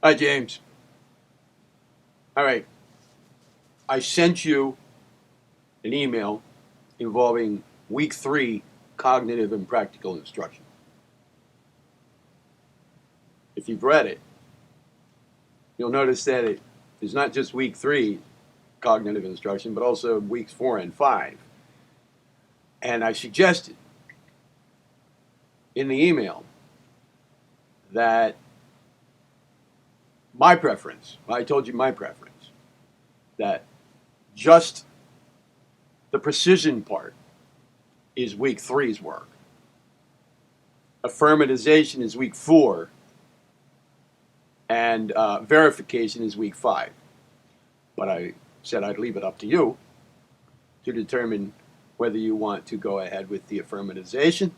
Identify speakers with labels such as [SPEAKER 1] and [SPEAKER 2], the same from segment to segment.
[SPEAKER 1] Hi, James. All right. I sent you an email involving week 3 cognitive and practical instruction. If you've read it, you'll notice that it is not just week 3 cognitive instruction, but also weeks 4 and 5. And I suggested in the email that I told you my preference, that just the precision part is week 3's work. Affirmatization is week 4, and verification is week 5. But I said I'd leave it up to you to determine whether you want to go ahead with the affirmatization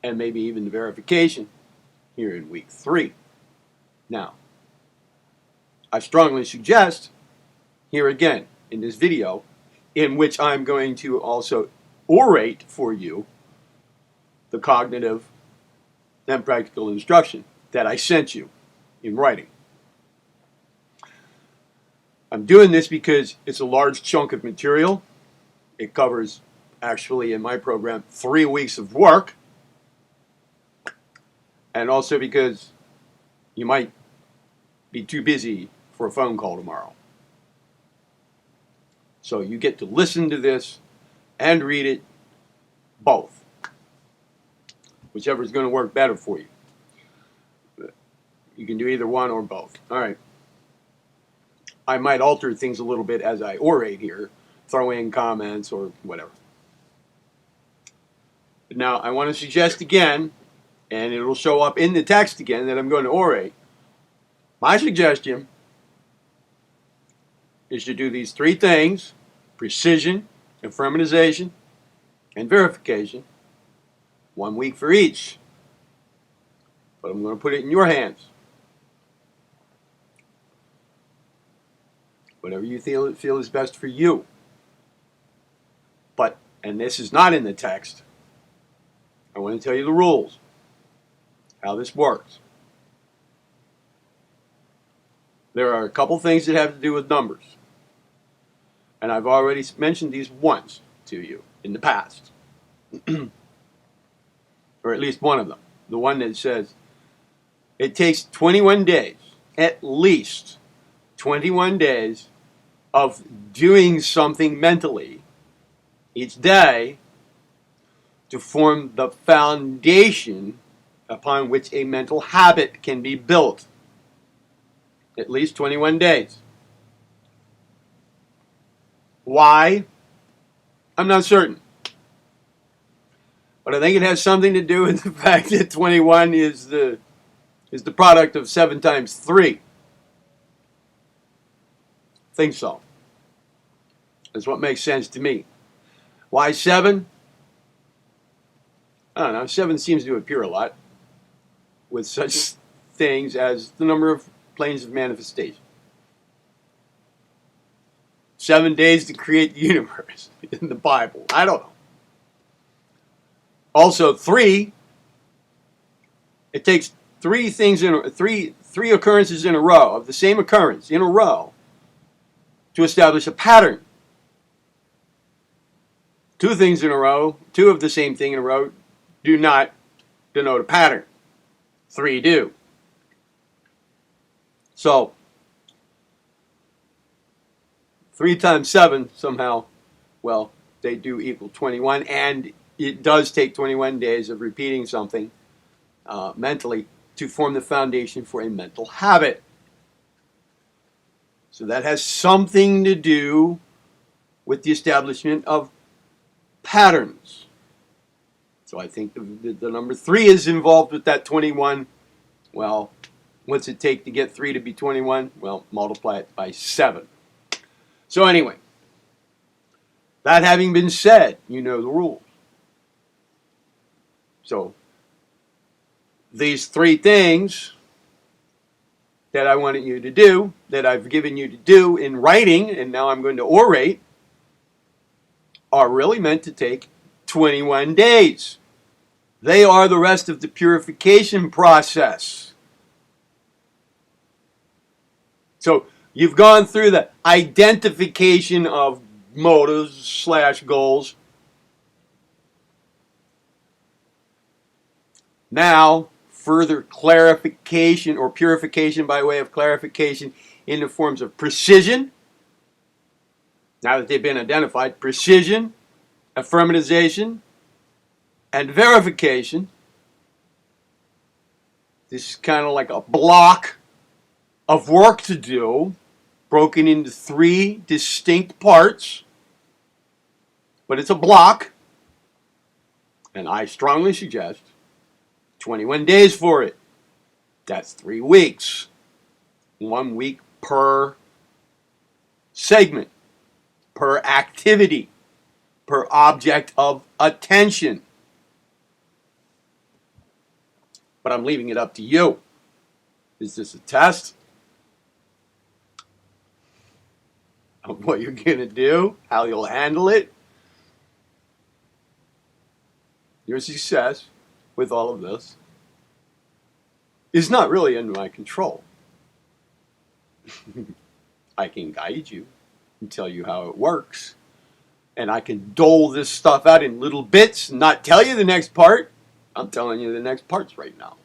[SPEAKER 1] and maybe even the verification here in week 3. Now, I strongly suggest here again in this video, in which I'm going to also orate for you the cognitive and practical instruction that I sent you in writing. I'm doing this because it's a large chunk of material. It covers, actually, in my program, 3 weeks of work. And also because you might be too busy for a phone call tomorrow. So you get to listen to this and read it both. Whichever is going to work better for you. You can do either one or both. All right. I might alter things a little bit as I orate here, throw in comments or whatever. Now, I want to suggest again, and it'll show up in the text again that I'm going to orate. My suggestion is to do these 3 things: precision, affirmatization, and verification, 1 week for each. But I'm going to put it in your hands. Whatever you feel is best for you. But, and this is not in the text, I want to tell you the rules, how this works. There are a couple things that have to do with numbers. And I've already mentioned these once to you in the past. Or at least one of them. The one that says it takes 21 days, at least 21 days, of doing something mentally each day to form the foundation upon which a mental habit can be built. At least 21 days. Why? I'm not certain. But I think it has something to do with the fact that 21 is the product of 7 times 3. I think so. That's what makes sense to me. Why 7? I don't know. 7 seems to appear a lot with such things as the number of planes of manifestation. 7 days to create the universe in the Bible. I don't know. Also, 3. It takes 3 things in three occurrences in a row of the same occurrence in a row to establish a pattern. 2 things in a row, 2 of the same thing in a row, do not denote a pattern. 3 do. So, 3 times 7 somehow, well, they do equal 21, and it does take 21 days of repeating something mentally to form the foundation for a mental habit. So that has something to do with the establishment of patterns. So I think the number 3 is involved with that 21. Well, what's it take to get 3 to be 21? Well, multiply it by 7. So anyway, that having been said, you know the rules. So these 3 things that I wanted you to do, that I've given you to do in writing, and now I'm going to orate, are really meant to take 21 days. They are the rest of the purification process. So you've gone through the identification of motives / goals. Now, further clarification or purification by way of clarification in the forms of precision. Now that they've been identified, precision, affirmatization, and verification. This is kind of like a block of work to do, broken into 3 distinct parts, but it's a block, and I strongly suggest 21 days for it. That's 3 weeks. 1 week per segment, per activity, per object of attention. But I'm leaving it up to you. Is this a test of what you're going to do, how you'll handle it? Your success with all of this is not really under my control. I can guide you and tell you how it works. And I can dole this stuff out in little bits and not tell you the next part. I'm telling you the next parts right now.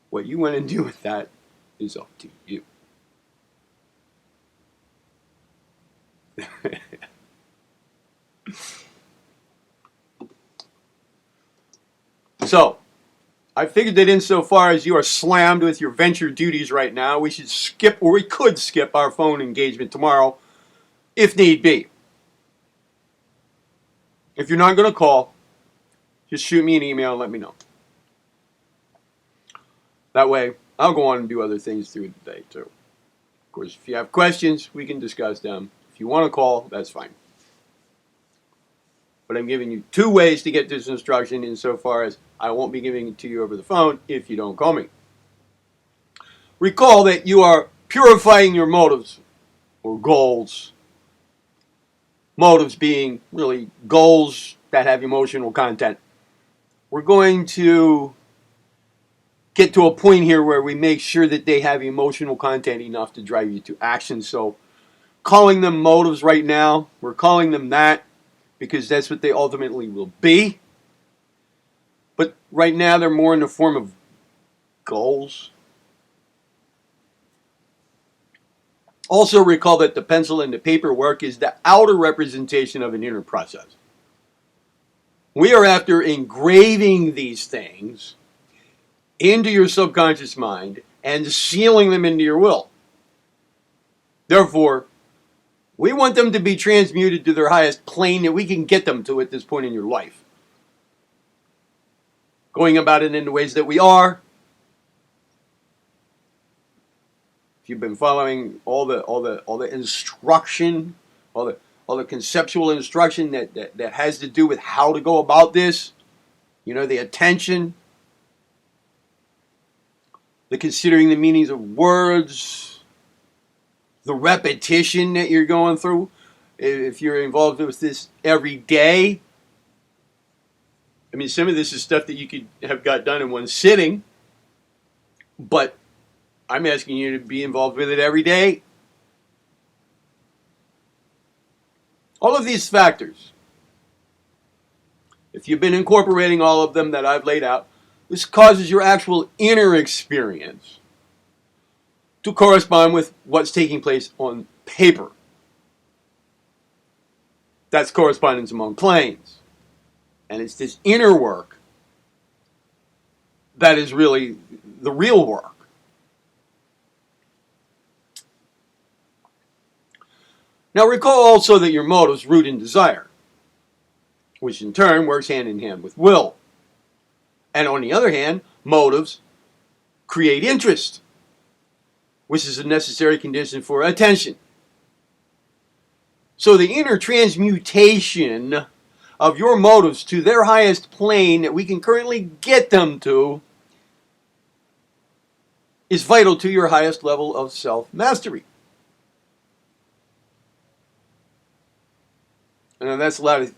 [SPEAKER 1] What you want to do with that is up to you. So, I figured that insofar as you are slammed with your venture duties right now, we should skip, or we could skip our phone engagement tomorrow, if need be. If you're not going to call, just shoot me an email and let me know. That way, I'll go on and do other things through the day, too. Of course, if you have questions, we can discuss them. If you want to call, that's fine. But I'm giving you 2 ways to get this instruction insofar as I won't be giving it to you over the phone if you don't call me. Recall that you are purifying your motives or goals. Motives being really goals that have emotional content. We're going to get to a point here where we make sure that they have emotional content enough to drive you to action. So calling them motives right now, we're calling them that because that's what they ultimately will be. But right now they're more in the form of goals. Also recall that the pencil and the paper work is the outer representation of an inner process. We are after engraving these things into your subconscious mind and sealing them into your will. Therefore, we want them to be transmuted to their highest plane that we can get them to at this point in your life. Going about it in the ways that we are. If you've been following all the instruction, all the conceptual instruction that has to do with how to go about this, you know, the attention, the considering the meanings of words, the repetition that you're going through. If you're involved with this every day, I mean, some of this is stuff that you could have got done in one sitting, but I'm asking you to be involved with it every day. All of these factors, if you've been incorporating all of them that I've laid out, this causes your actual inner experience to correspond with what's taking place on paper. That's correspondence among planes. And it's this inner work that is really the real work. Now recall also that your motives root in desire, which in turn works hand in hand with will. And on the other hand, motives create interest, which is a necessary condition for attention. So the inner transmutation of your motives to their highest plane that we can currently get them to is vital to your highest level of self-mastery. And that's a lot of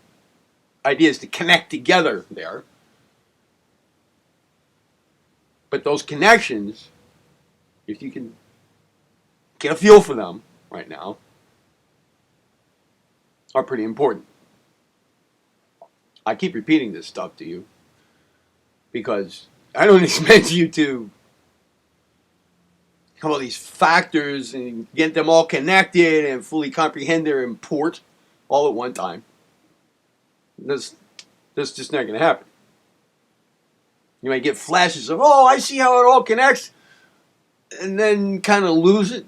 [SPEAKER 1] ideas to connect together there. But those connections, if you can get a feel for them right now, are pretty important. I keep repeating this stuff to you because I don't expect you to come up with these factors and get them all connected and fully comprehend their import all at one time. That's just not going to happen. You might get flashes of, oh, I see how it all connects, and then kind of lose it,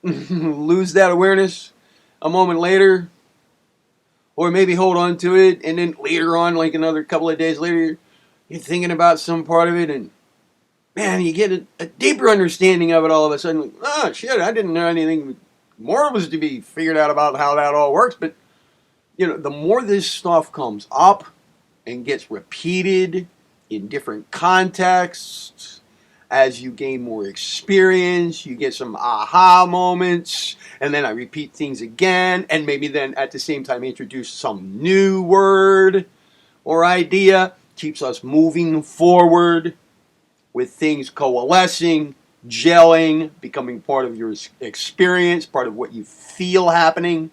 [SPEAKER 1] lose that awareness a moment later, or maybe hold on to it, and then later on, like another couple of days later, you're thinking about some part of it, and man, you get a deeper understanding of it all of a sudden. Like, oh, shit, I didn't know anything more was to be figured out about how that all works. But, the more this stuff comes up and gets repeated in different contexts, as you gain more experience, you get some aha moments, and then I repeat things again, and maybe then at the same time introduce some new word or idea, keeps us moving forward with things coalescing, gelling, becoming part of your experience, part of what you feel happening,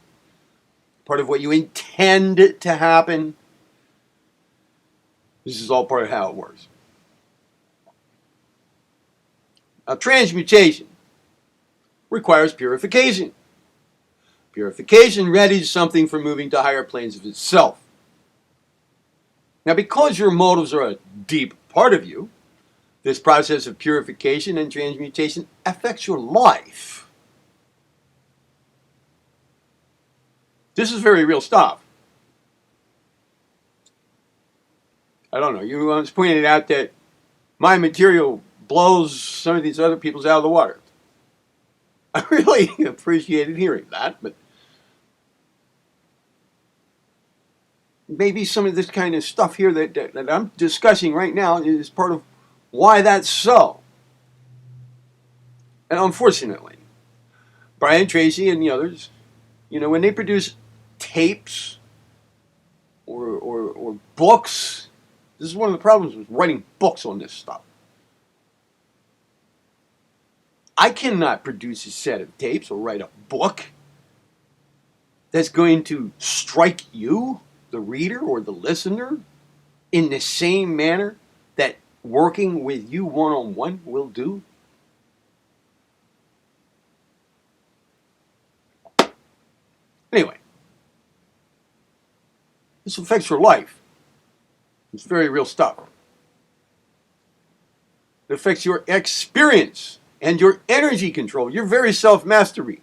[SPEAKER 1] part of what you intend to happen. This is all part of how it works. Now, transmutation requires purification. Purification readies something for moving to higher planes of itself. Now, because your motives are a deep part of you, this process of purification and transmutation affects your life. This is very real stuff. I don't know, you once pointed out that my material blows some of these other people's out of the water. I really appreciated hearing that, but maybe some of this kind of stuff here that I'm discussing right now is part of why that's so. And unfortunately, Brian Tracy and the others, when they produce tapes or books, this is one of the problems with writing books on this stuff. I cannot produce a set of tapes or write a book that's going to strike you, the reader or the listener, in the same manner that working with you one-on-one will do. Anyway, this affects your life. It's very real stuff. It affects your experience and your energy control, your very self-mastery.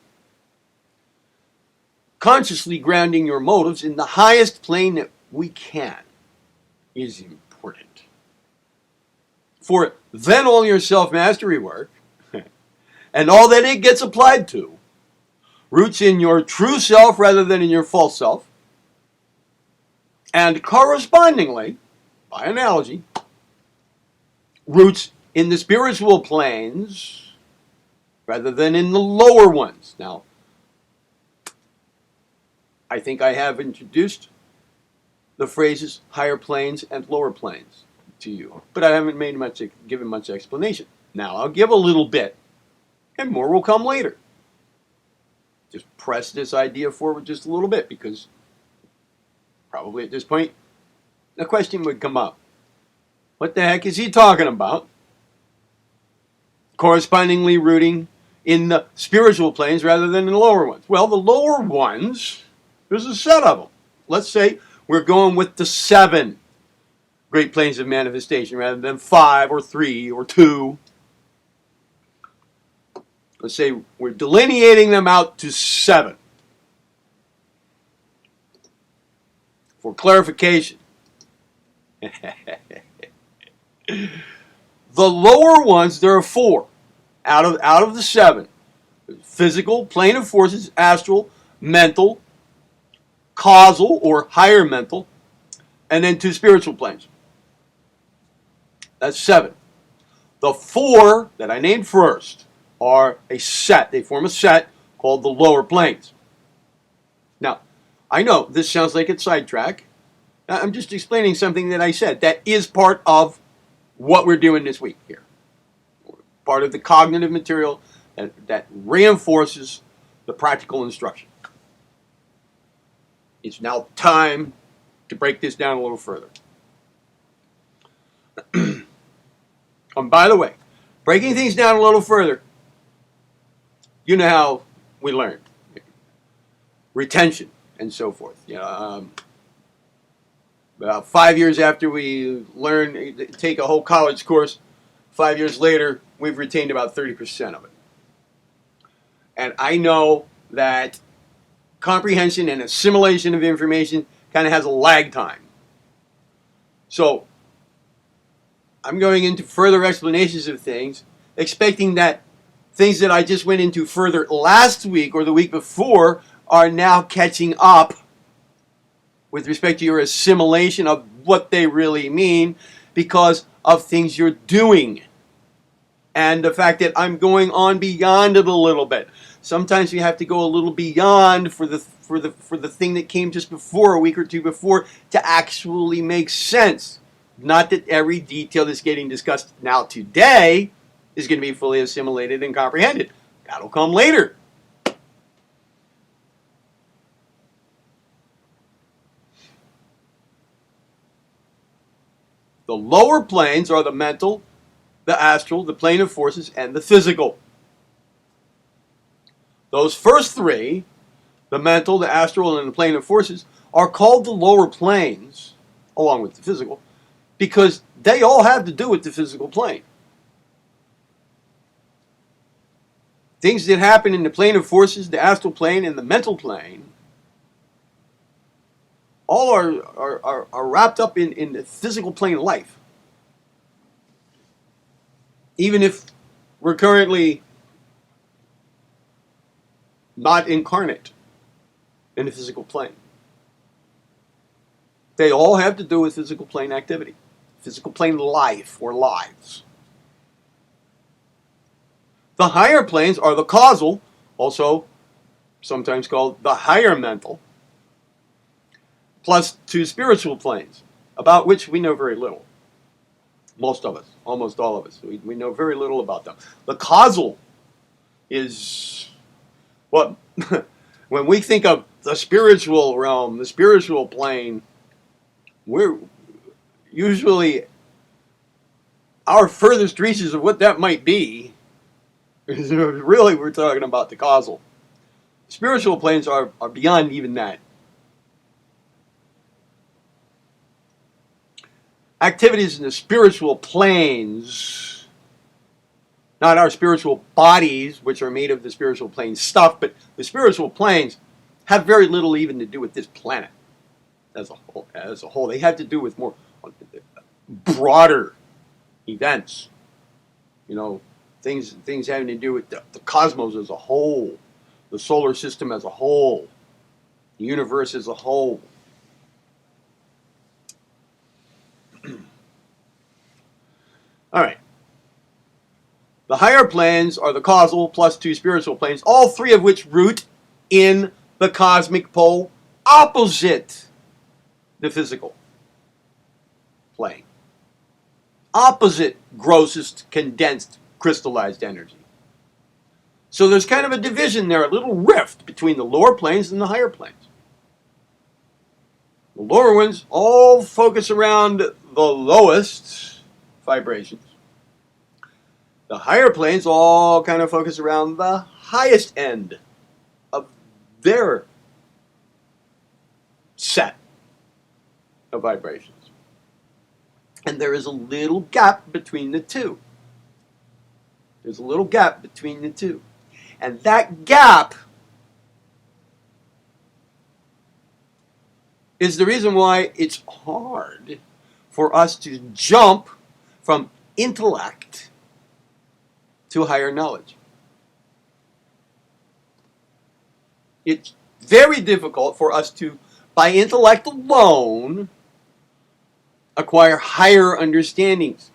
[SPEAKER 1] Consciously grounding your motives in the highest plane that we can is important. For then all your self-mastery work, and all that it gets applied to, roots in your true self rather than in your false self, and correspondingly, by analogy, roots in the spiritual planes rather than in the lower ones. Now, I think I have introduced the phrases higher planes and lower planes to you, but I haven't given much explanation. Now, I'll give a little bit, and more will come later. Just press this idea forward just a little bit, because probably at this point, the question would come up. What the heck is he talking about? Correspondingly rooting in the spiritual planes rather than in the lower ones. Well, the lower ones, there's a set of them. Let's say we're going with the 7 great planes of manifestation rather than 5 or 3 or 2. Let's say we're delineating them out to 7. For clarification, the lower ones, there are 4 out of the 7. Physical, plane of forces, astral, mental, causal or higher mental, and then 2 spiritual planes. That's 7. The 4 that I named first are a set. They form a set called the lower planes. Now, I know this sounds like it's sidetrack. I'm just explaining something that I said that is part of what we're doing this week here. Part of the cognitive material that reinforces the practical instruction. It's now time to break this down a little further. By the way, breaking things down a little further, you know how we learn. Retention and so forth. About 5 years after we take a whole college course, 5 years later, we've retained about 30% of it. And I know that comprehension and assimilation of information kind of has a lag time. So I'm going into further explanations of things, expecting that things that I just went into further last week or the week before are now catching up with respect to your assimilation of what they really mean because of things you're doing. And the fact that I'm going on beyond it a little bit. Sometimes we have to go a little beyond for the thing that came just before, a week or two before, to actually make sense. Not that every detail that's getting discussed now today is going to be fully assimilated and comprehended. That'll come later. The lower planes are the mental, the astral, the plane of forces, and the physical. Those first three, the mental, the astral, and the plane of forces, are called the lower planes, along with the physical, because they all have to do with the physical plane. Things that happen in the plane of forces, the astral plane, and the mental plane, all are wrapped up in the physical plane of life. Even if we're currently not incarnate in the physical plane. They all have to do with physical plane activity, physical plane life or lives. The higher planes are the causal, also sometimes called the higher mental, plus two spiritual planes, about which we know very little. Most of us, almost all of us, we know very little about them. The causal is what, when we think of the spiritual realm, the spiritual plane, we're usually, our furthest reaches of what that might be, is really we're talking about the causal. Spiritual planes are beyond even that. Activities in the spiritual planes, not our spiritual bodies, which are made of the spiritual plane stuff, but the spiritual planes have very little even to do with this planet as a whole. They have to do with more broader events. Things having to do with the cosmos as a whole, the solar system as a whole, the universe as a whole. All right. The higher planes are the causal plus two spiritual planes, all three of which root in the cosmic pole opposite the physical plane. Opposite grossest condensed crystallized energy. So there's kind of a division there, a little rift between the lower planes and the higher planes. The lower ones all focus around the lowest vibrations. The higher planes all kind of focus around the highest end of their set of vibrations. And there is a little gap between the two. There's a little gap between the two. And that gap is the reason why it's hard for us to jump from intellect to higher knowledge. It's very difficult for us to, by intellect alone, acquire higher understandings,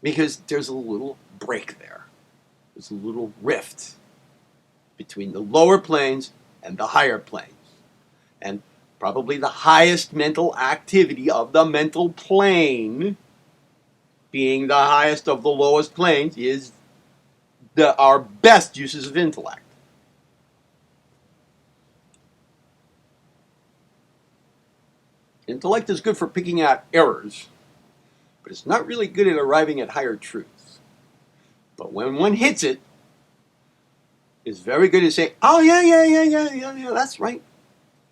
[SPEAKER 1] because there's a little break there. There's a little rift between the lower planes and the higher planes. And probably the highest mental activity of the mental plane, being the highest of the lowest planes, is our best uses of intellect. Intellect is good for picking out errors, but it's not really good at arriving at higher truths. But when one hits it, it's very good at saying, oh, yeah, that's right.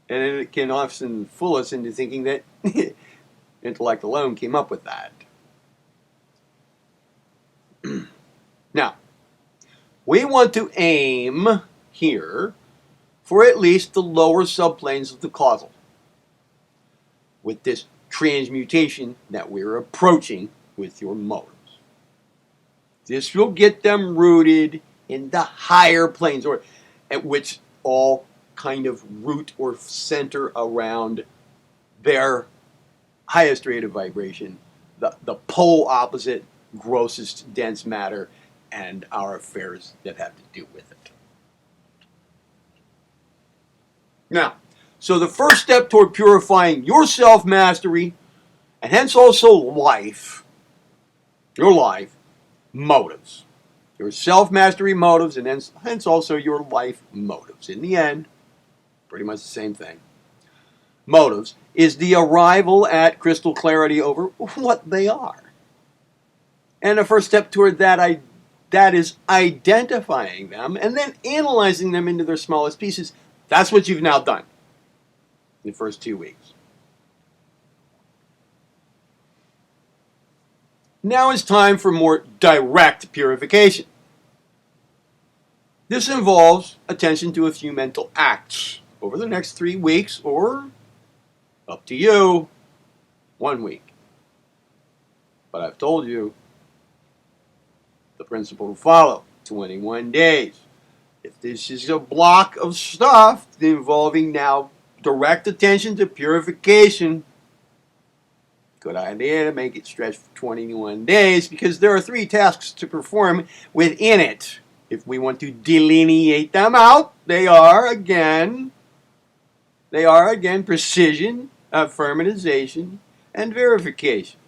[SPEAKER 1] And it can often fool us into thinking that intellect alone came up with that. Now, we want to aim here for at least the lower subplanes of the causal with this transmutation that we're approaching with your motives. This will get them rooted in the higher planes, or at which all kind of root or center around their highest rate of vibration, the pole opposite grossest dense matter, and our affairs that have to do with it. Now, so the first step toward purifying your self-mastery, and hence also life, your life, motives. Your self-mastery motives, and hence also your life motives. In the end, pretty much the same thing. Motives is the arrival at crystal clarity over what they are. And the first step toward that is identifying them and then analyzing them into their smallest pieces. That's what you've now done in the first 2 weeks. Now it's time for more direct purification. This involves attention to a few mental acts over the next 3 weeks, or up to you, 1 week. But I've told you the principle to follow, 21 days. If this is a block of stuff involving now direct attention to purification, good idea to make it stretch for 21 days, because there are 3 tasks to perform within it. If we want to delineate them out, they are again precision, affirmatization, and verification.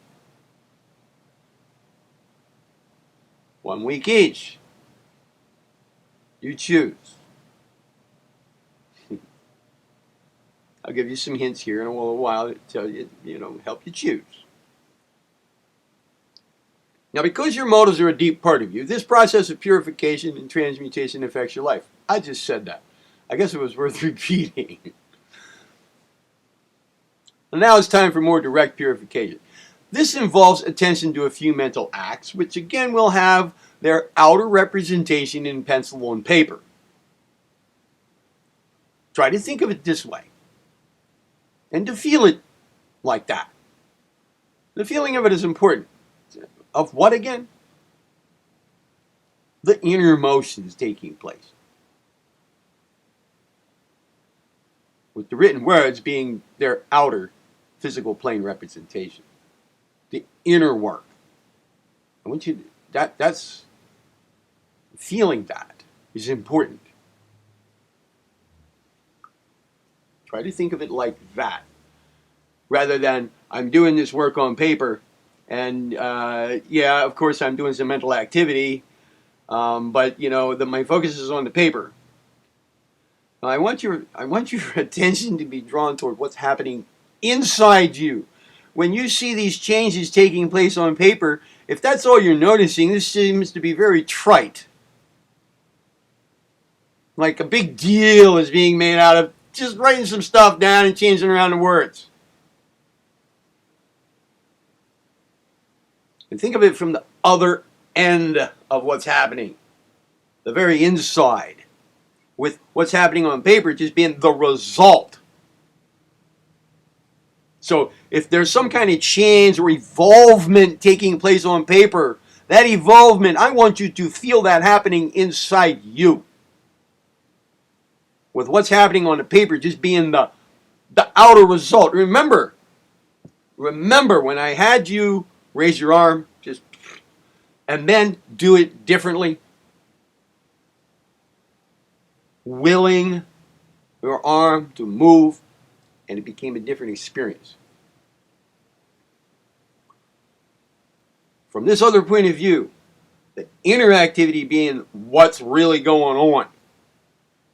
[SPEAKER 1] 1 week each. You choose. I'll give you some hints here in a little while to tell you, help you choose. Now, because your motives are a deep part of you, this process of purification and transmutation affects your life. I just said that. I guess it was worth repeating. And now it's time for more direct purification. This involves attention to a few mental acts, which again will have their outer representation in pencil and paper. Try to think of it this way, and to feel it like that. The feeling of it is important. Of what again? The inner motions taking place, with the written words being their outer physical plane representation. The inner work. I want you to, that's feeling that is important. Try to think of it like that, rather than I'm doing this work on paper, and of course I'm doing some mental activity, but my focus is on the paper. I want your attention to be drawn toward what's happening inside you. When you see these changes taking place on paper, if that's all you're noticing, this seems to be very trite. Like a big deal is being made out of just writing some stuff down and changing around the words. And think of it from the other end of what's happening, the very inside, with what's happening on paper just being the result. So if there's some kind of change or evolvement taking place on paper, that evolvement, I want you to feel that happening inside you. With what's happening on the paper just being the outer result. Remember when I had you raise your arm, and then do it differently. Willing your arm to move, and it became a different experience. From this other point of view, The inner activity being what's really going on.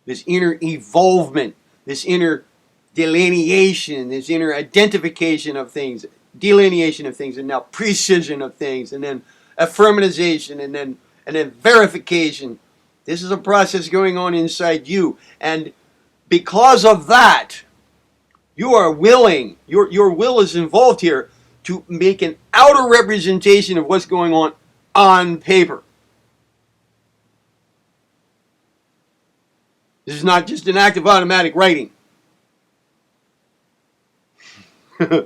[SPEAKER 1] This inner evolvement, this inner delineation, this inner identification of things, delineation of things, and now precision of things, and then affirmatization, and then verification. This is a process going on inside you, and because of that, you are willing. Your will is involved here to make an outer representation of what's going on paper. This is not just an act of automatic writing. Now,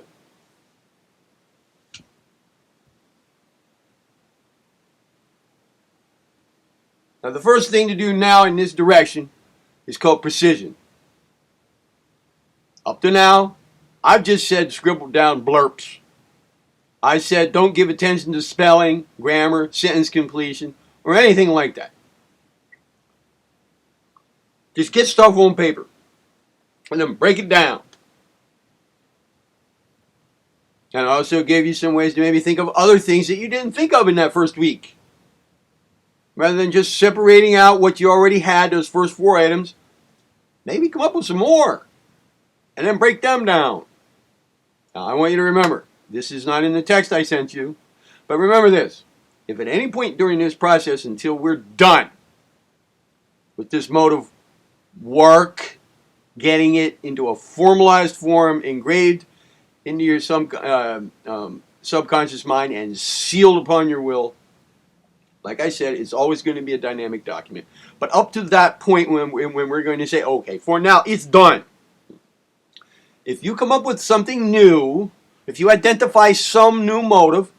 [SPEAKER 1] the first thing to do now in this direction is called precision. Up to now, I've just said scribble down blurps. I said don't give attention to spelling, grammar, sentence completion, or anything like that. Just get stuff on paper and then break it down. And I also gave you some ways to maybe think of other things that you didn't think of in that first week. Rather than just separating out what you already had, those first 4 items, maybe come up with some more and then break them down. Now, I want you to remember, this is not in the text I sent you, but remember this. If at any point during this process until we're done with this mode of work, getting it into a formalized form, engraved into your subconscious mind and sealed upon your will, like I said, it's always going to be a dynamic document. But up to that point when we're going to say, okay, for now, it's done. If you come up with something new, if you identify some new motive,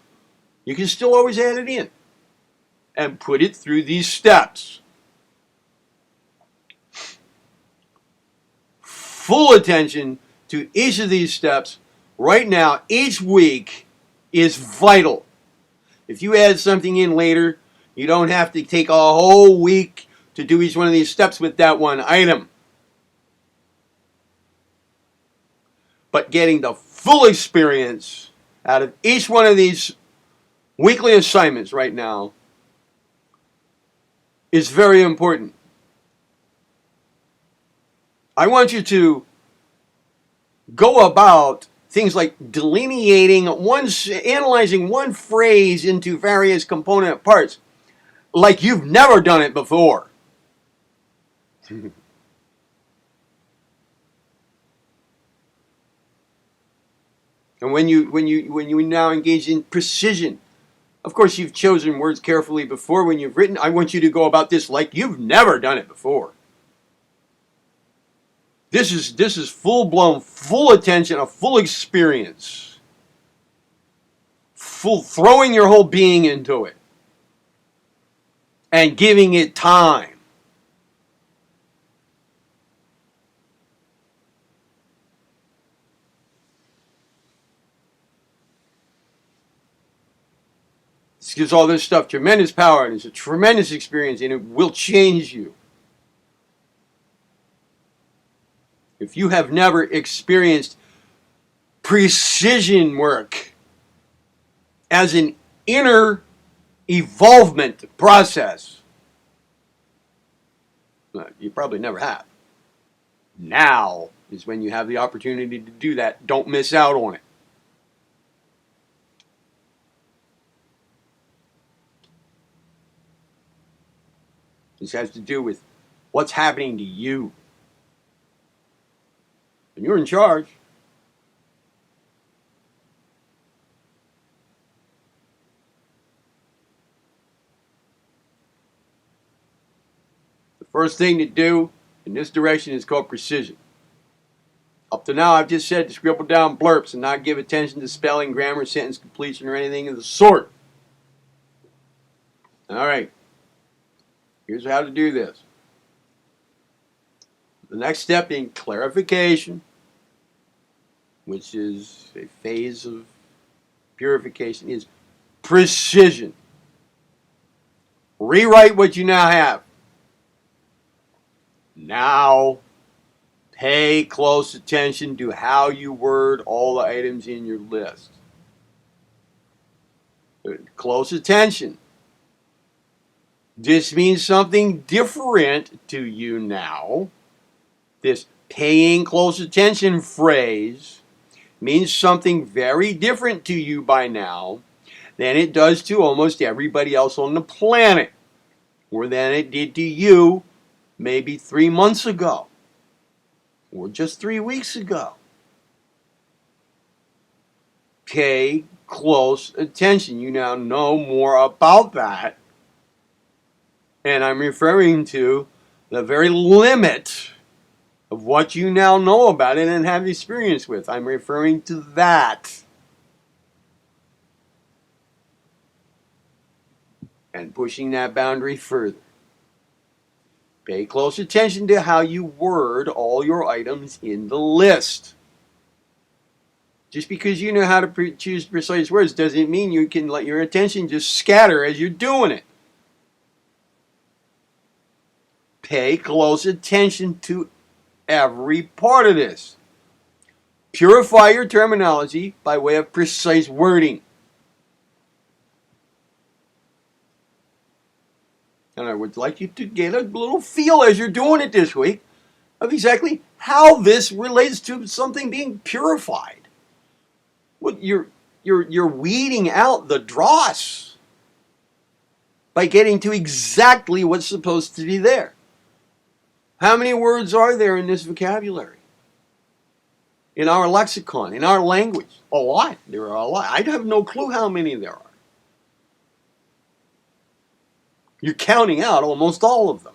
[SPEAKER 1] you can still always add it in and put it through these steps. Full attention to each of these steps right now, each week, is vital. If you add something in later, you don't have to take a whole week to do each one of these steps with that one item. But getting the full experience out of each one of these weekly assignments right now is very important. I want you to go about things like delineating analyzing one phrase into various component parts like you've never done it before. And when you now engage in precision, of course you've chosen words carefully before when you've written. I want you to go about this like you've never done it before. This is full-blown, full attention, a full experience. Full throwing your whole being into it. And giving it time. This gives all this stuff tremendous power, and it's a tremendous experience, and it will change you. If you have never experienced precision work as an inner evolvement process, you probably never have. Now is when you have the opportunity to do that. Don't miss out on it. This has to do with what's happening to you. And you're in charge. The first thing to do in this direction is called precision. Up to now, I've just said to scribble down blurps and not give attention to spelling, grammar, sentence completion, or anything of the sort. All right. Here's how to do this. The next step being clarification, which is a phase of purification, is precision. Rewrite what you now have. Now, pay close attention to how you word all the items in your list. Close attention. This means something different to you now. This paying close attention phrase means something very different to you by now than it does to almost everybody else on the planet, or than it did to you maybe 3 months ago, or just 3 weeks ago. Pay close attention. You now know more about that. And I'm referring to the very limit of what you now know about it and have experience with. I'm referring to that. And pushing that boundary further. Pay close attention to how you word all your items in the list. Just because you know how to choose precise words doesn't mean you can let your attention just scatter as you're doing it. Pay close attention to every part of this. Purify your terminology by way of precise wording. And I would like you to get a little feel as you're doing it this week of exactly how this relates to something being purified. Well, you're weeding out the dross by getting to exactly what's supposed to be there. How many words are there in this vocabulary? In our lexicon, in our language? A lot. There are a lot. I have no clue how many there are. You're counting out almost all of them.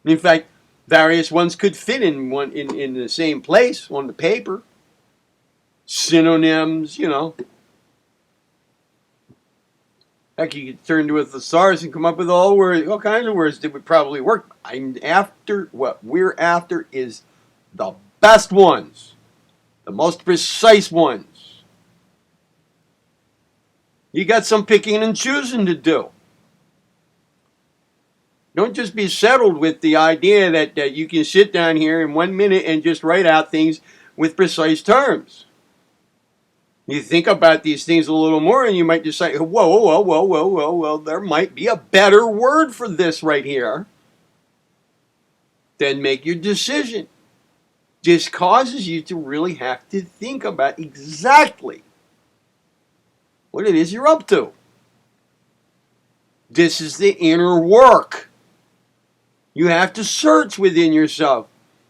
[SPEAKER 1] In fact, various ones could fit in the same place on the paper. Synonyms, you know. Heck, you could turn to a thesaurus and come up with all kinds of words that would probably work. What we're after is the best ones, the most precise ones. You got some picking and choosing to do. Don't just be settled with the idea that you can sit down here in 1 minute and just write out things with precise terms. You think about these things a little more and you might decide, whoa, there might be a better word for this right here. Then make your decision. This causes you to really have to think about exactly what it is you're up to. This is the inner work. You have to search within yourself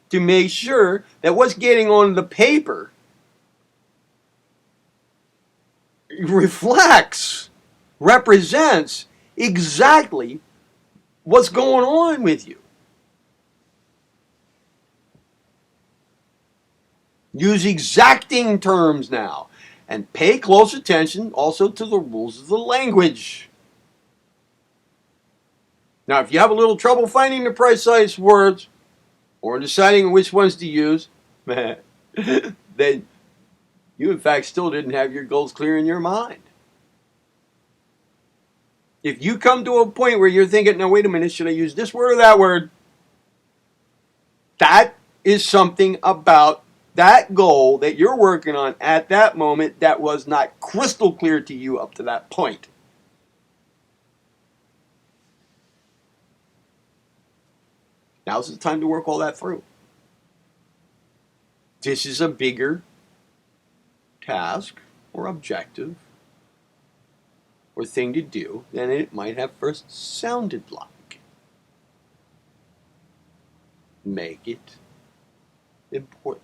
[SPEAKER 1] to make sure that what's getting on the paper represents exactly what's going on with you. Use exacting terms now, and pay close attention also to the rules of the language. Now, if you have a little trouble finding the precise words or deciding which ones to use, then you in fact still didn't have your goals clear in your mind. If you come to a point where you're thinking, now wait a minute, should I use this word or that word? That is something about that goal that you're working on at that moment that was not crystal clear to you up to that point. Now's the time to work all that through. This is a bigger task or objective or thing to do than it might have first sounded like. Make it important.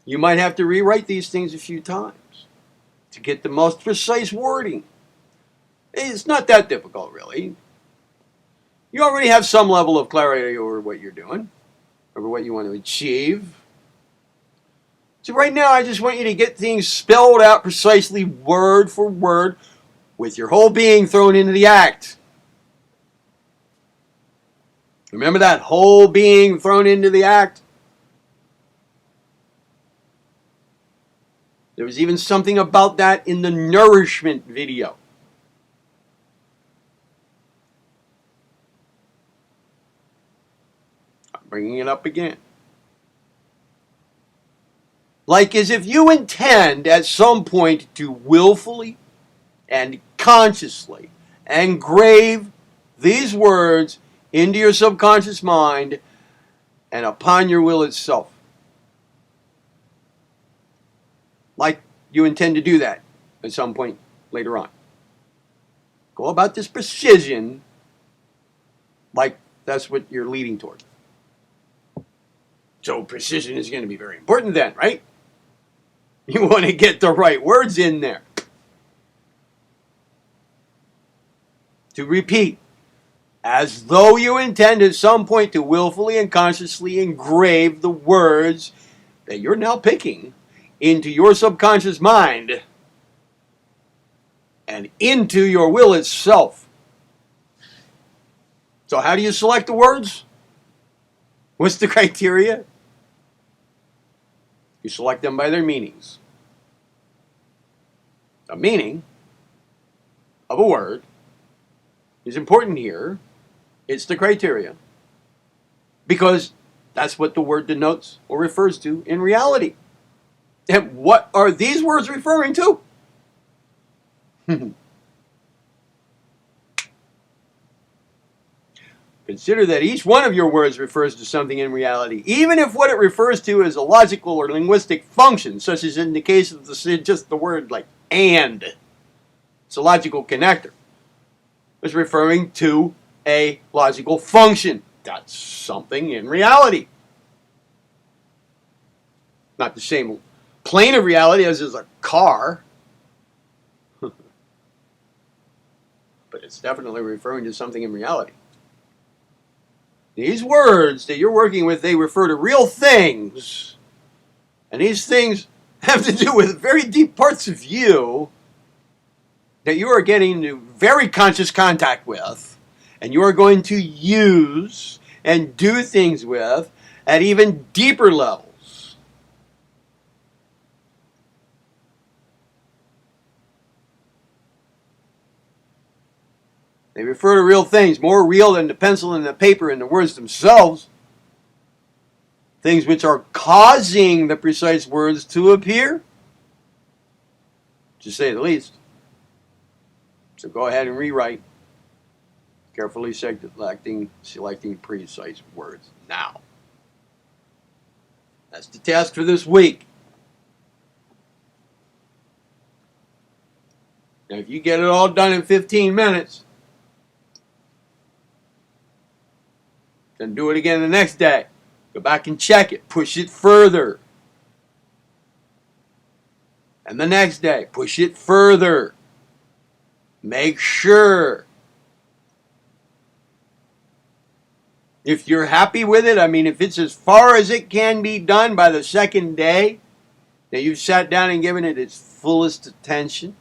[SPEAKER 1] You might have to rewrite these things a few times to get the most precise wording. It's not that difficult, really. You already have some level of clarity over what you're doing, over what you want to achieve. So right now, I just want you to get things spelled out precisely, word for word, with your whole being thrown into the act. Remember that whole being thrown into the act? There was even something about that in the nourishment video. I'm bringing it up again. Like as if you intend at some point to willfully and consciously engrave these words into your subconscious mind and upon your will itself. Like you intend to do that at some point later on. Go about this precision like that's what you're leading toward. So precision is going to be very important then, right? You want to get the right words in there. To repeat, as though you intend at some point to willfully and consciously engrave the words that you're now picking into your subconscious mind and into your will itself. So how do you select the words? What's the criteria? You select them by their meanings. A meaning of a word is important here. It's the criteria. Because that's what the word denotes or refers to in reality. And what are these words referring to? Consider that each one of your words refers to something in reality, even if what it refers to is a logical or linguistic function, such as in the case of just the word like and. It's a logical connector. It's referring to a logical function. That's something in reality. Not the same plane of reality as is a car, but it's definitely referring to something in reality. These words that you're working with, they refer to real things. And these things have to do with very deep parts of you that you are getting into very conscious contact with, and you are going to use and do things with at even deeper levels. They refer to real things, more real than the pencil and the paper and the words themselves. Things which are causing the precise words to appear, to say the least. So go ahead and rewrite, carefully selecting precise words now. That's the task for this week. Now, if you get it all done in 15 minutes, then do it again the next day. Go back and check it. Push it further. And the next day, push it further. Make sure. If you're happy with it, if it's as far as it can be done by the second day, that you've sat down and given it its fullest attention,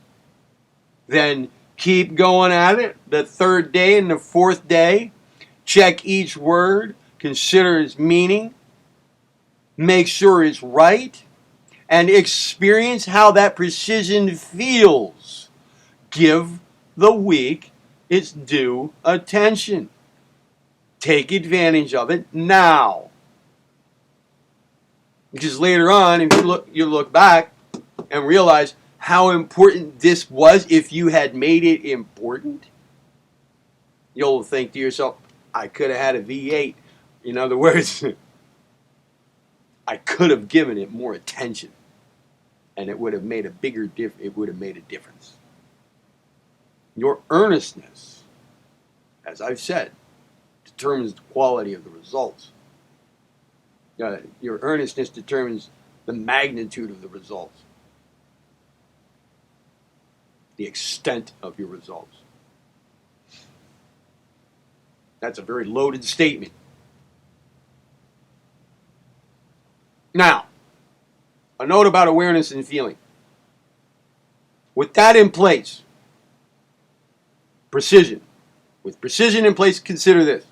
[SPEAKER 1] then keep going at it. The third day and the fourth day, check each word, consider its meaning, make sure it's right, and experience how that precision feels. Give the week its due attention. Take advantage of it now. Because later on, if you look back and realize how important this was, if you had made it important, you'll think to yourself, I could have had a V8. In other words, I could have given it more attention, and it would have made a difference. Your earnestness, as I've said, determines the quality of the results. Your earnestness determines the magnitude of the results, the extent of your results. That's a very loaded statement. Now, a note about awareness and feeling. With that in place, precision. With precision in place, consider this.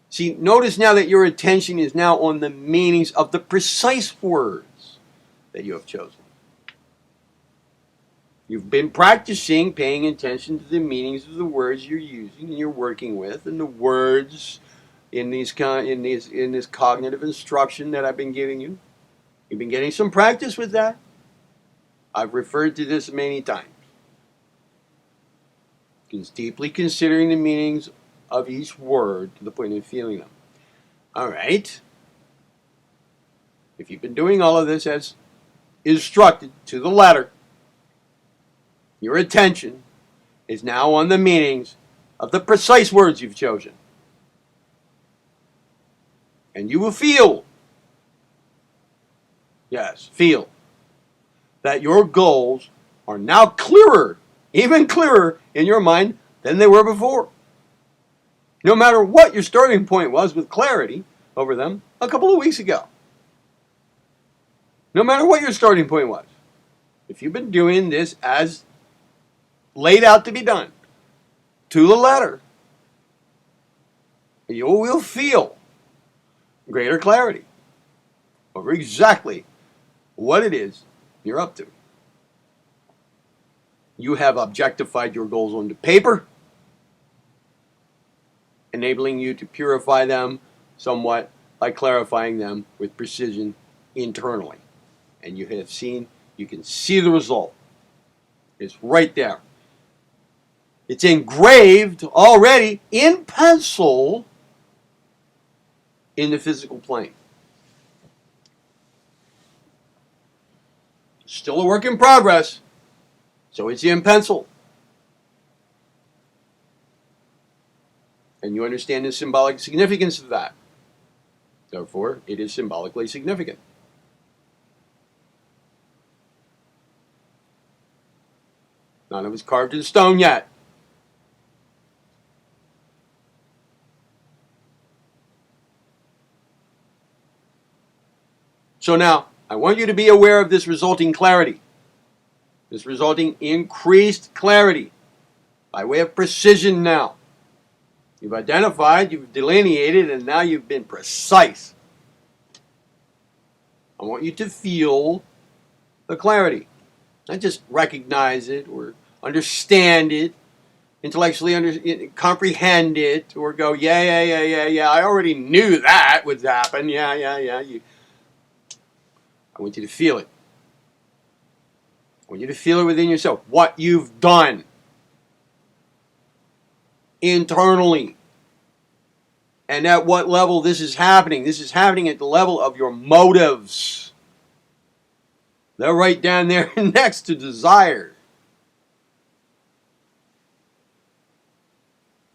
[SPEAKER 1] See, notice now that your attention is now on the meanings of the precise words that you have chosen. You've been practicing paying attention to the meanings of the words you're using and you're working with, and the words in this cognitive instruction that I've been giving you. You've been getting some practice with that. I've referred to this many times. It's deeply considering the meanings of each word to the point of feeling them. All right. If you've been doing all of this as instructed to the letter, your attention is now on the meanings of the precise words you've chosen. And you will feel, yes, feel, that your goals are now clearer, even clearer in your mind than they were before. No matter what your starting point was with clarity over them a couple of weeks ago. No matter what your starting point was. If you've been doing this as laid out to be done, to the letter, you will feel greater clarity over exactly what it is you're up to. You have objectified your goals onto paper, enabling you to purify them somewhat by clarifying them with precision internally. And you have seen, you can see the result. It's right there. It's engraved already in pencil in the physical plane. Still a work in progress, so it's in pencil. And you understand the symbolic significance of that. Therefore, it is symbolically significant. None of it's carved in stone yet. So now, I want you to be aware of this resulting clarity. This resulting increased clarity by way of precision now. You've identified, you've delineated, and now you've been precise. I want you to feel the clarity. Not just recognize it or understand it, intellectually comprehend it, or go, yeah, I already knew that would happen, yeah. I want you to feel it. I want you to feel it within yourself, what you've done internally, and at what level this is happening. This is happening at the level of your motives. They're right down there next to desire.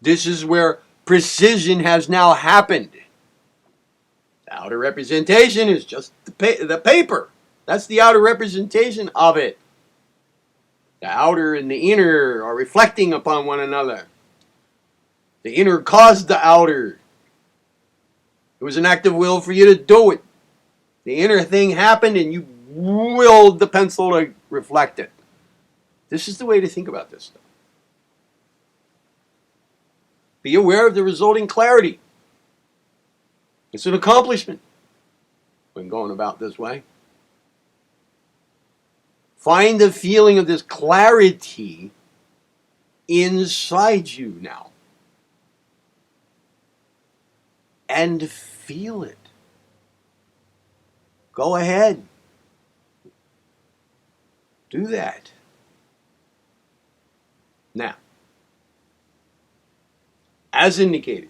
[SPEAKER 1] This is where precision has now happened. The outer representation is just the paper. That's the outer representation of it. The outer and the inner are reflecting upon one another. The inner caused the outer. It was an act of will for you to do it. The inner thing happened and you willed the pencil to reflect it. This is the way to think about this stuff. Be aware of the resulting clarity. It's an accomplishment when going about this way. Find the feeling of this clarity inside you now. And feel it. Go ahead. Do that. Now, as indicated,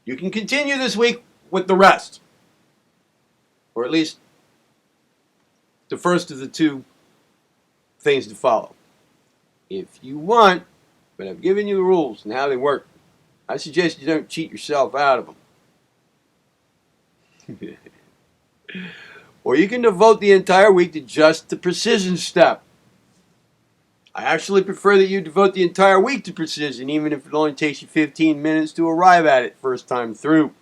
[SPEAKER 1] you can continue this week with the rest. Or at least the first of the two things to follow. If you want, but I've given you the rules and how they work, I suggest you don't cheat yourself out of them. Or you can devote the entire week to just the precision step. I actually prefer that you devote the entire week to precision, even if it only takes you 15 minutes to arrive at it first time through.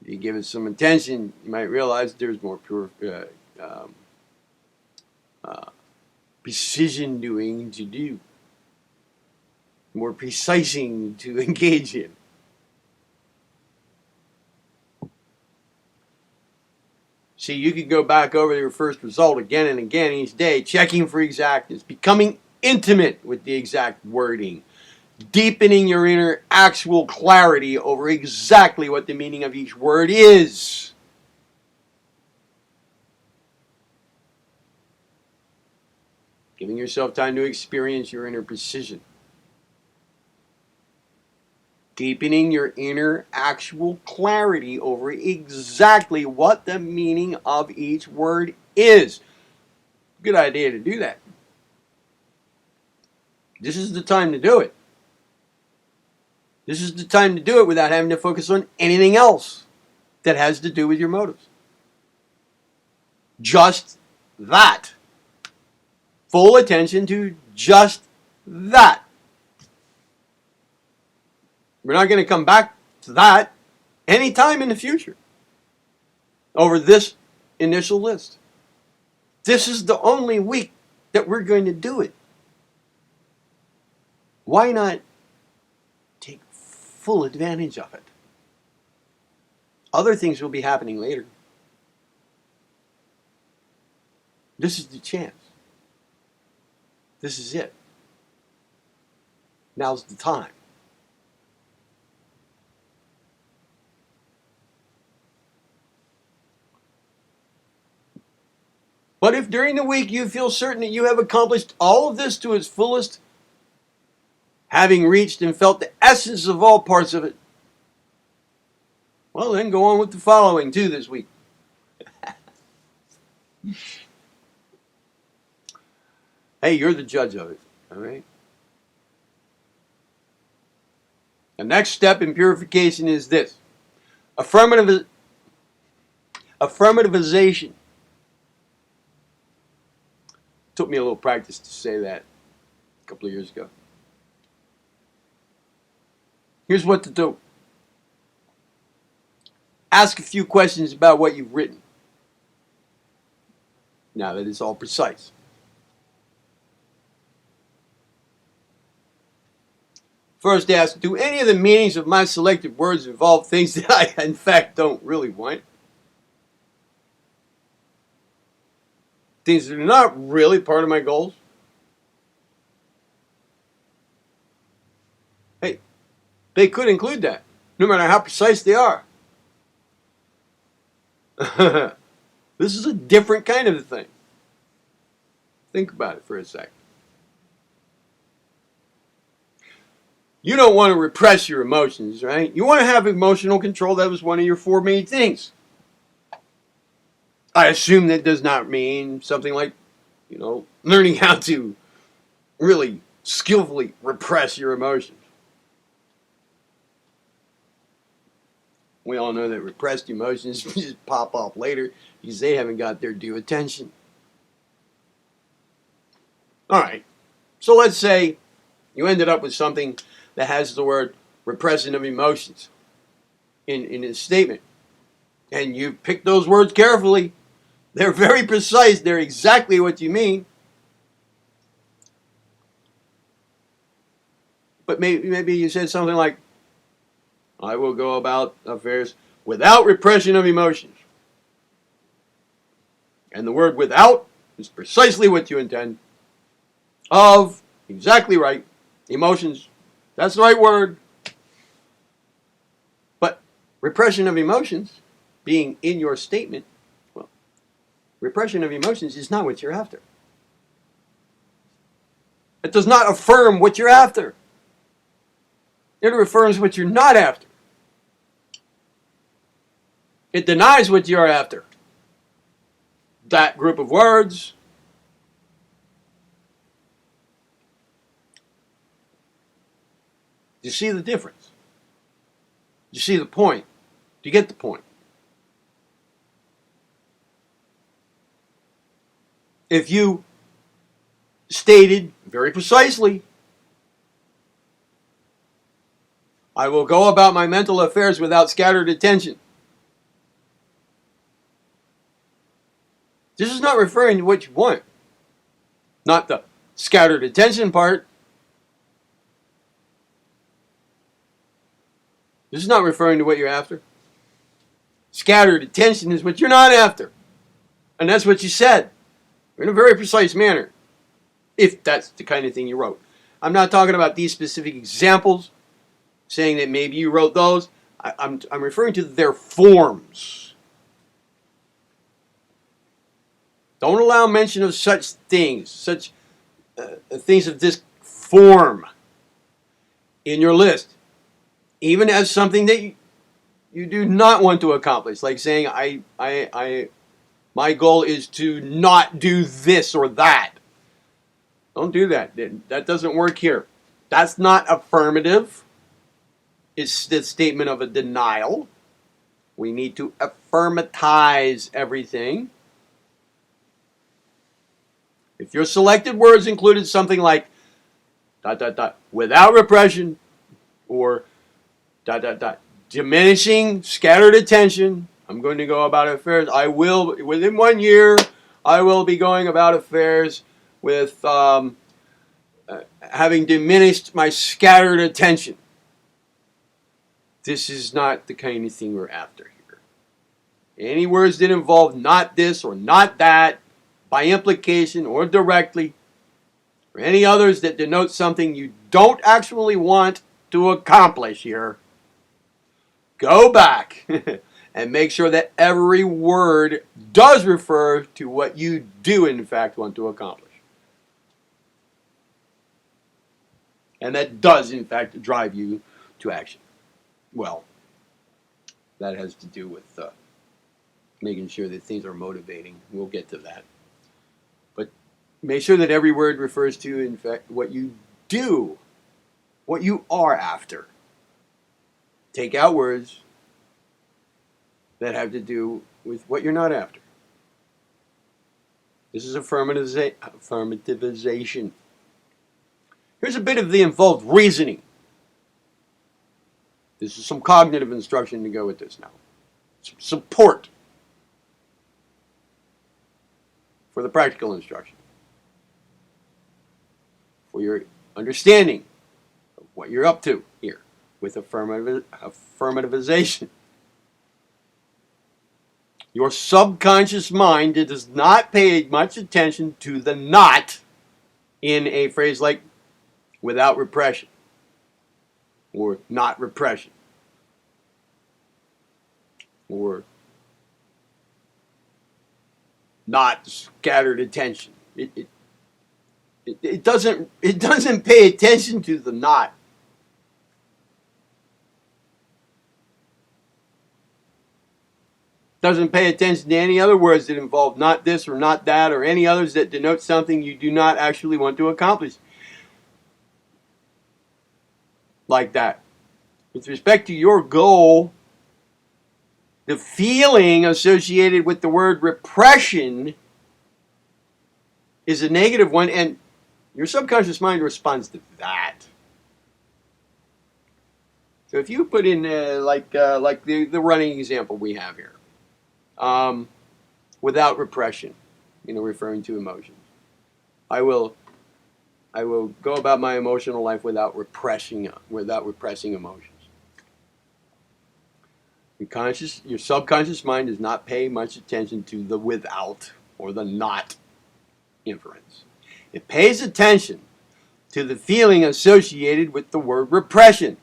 [SPEAKER 1] If you give it some attention, you might realize there's more precision doing to do. More precising to engage in. See, you can go back over your first result again and again each day, checking for exactness, becoming intimate with the exact wording, deepening your inner actual clarity over exactly what the meaning of each word is. Giving yourself time to experience your inner precision. Deepening your inner actual clarity over exactly what the meaning of each word is. Good idea to do that. This is the time to do it. This is the time to do it without having to focus on anything else that has to do with your motives. Just that. Full attention to just that. We're not going to come back to that anytime in the future over this initial list. This is the only week that we're going to do it. Why not take full advantage of it? Other things will be happening later. This is the chance. This is it. Now's the time. But if during the week you feel certain that you have accomplished all of this to its fullest, having reached and felt the essence of all parts of it, well, then go on with the following too this week. Hey, you're the judge of it, all right? The next step in purification is this. Affirmativization. Took me a little practice to say that a couple of years ago. Here's what to do. Ask a few questions about what you've written. Now that it's all precise. First ask, do any of the meanings of my selected words involve things that I, in fact, don't really want? Things that are not really part of my goals? Hey, they could include that, no matter how precise they are. This is a different kind of a thing. Think about it for a second. You don't want to repress your emotions, right? You want to have emotional control. That was one of your 4 main things. I assume that does not mean something like, learning how to really skillfully repress your emotions. We all know that repressed emotions just pop up later because they haven't got their due attention. All right. So let's say you ended up with something that has the word repression of emotions in its statement. And you pick those words carefully. They're very precise. They're exactly what you mean. But maybe you said something like, I will go about affairs without repression of emotions. And the word without is precisely what you intend. Of, exactly right. Emotions, that's the right word. But repression of emotions being in your statement, well, repression of emotions is not what you're after. It does not affirm what you're after. It affirms what you're not after. It denies what you're after. That group of words. Do you see the difference? Do you see the point? Do you get the point? If you stated very precisely, I will go about my mental affairs without scattered attention. This is not referring to what you want. Not the scattered attention part. This is not referring to what you're after. Scattered attention is what you're not after. And that's what you said. In a very precise manner. If that's the kind of thing you wrote. I'm not talking about these specific examples, saying that maybe you wrote those. I'm referring to their forms. Don't allow mention of such things, such things of this form in your list, even as something that you do not want to accomplish, like saying, my goal is to not do this or that. Don't do that. That doesn't work here. That's not affirmative. It's the statement of a denial. We need to affirmatize everything. If your selected words included something like ... without repression, or ... diminishing scattered attention, I'm going to go about affairs. I will, within 1 year, I will be going about affairs with having diminished my scattered attention. This is not the kind of thing we're after here. Any words that involve not this or not that, by implication or directly, or any others that denote something you don't actually want to accomplish here, go back and make sure that every word does refer to what you do in fact want to accomplish. And that does in fact drive you to action. Well, that has to do with making sure that things are motivating. We'll get to that. But make sure that every word refers to, in fact, what you do, what you are after. Take out words that have to do with what you're not after. This is affirmativization. Here's a bit of the involved reasoning. This is some cognitive instruction to go with this now. Some support for the practical instruction, for your understanding of what you're up to here with affirmativization. Your subconscious mind does not pay much attention to the not in a phrase like without repression or not repression or not scattered attention. It doesn't pay attention to the not. Doesn't pay attention to any other words that involve not this or not that or any others that denote something you do not actually want to accomplish. Like that. With respect to your goal, the feeling associated with the word repression is a negative one, and your subconscious mind responds to that. So if you put in like the running example we have here, without repression, referring to emotions, I will go about my emotional life without repressing emotions. Your subconscious mind does not pay much attention to the without or the not inference. It pays attention to the feeling associated with the word repression,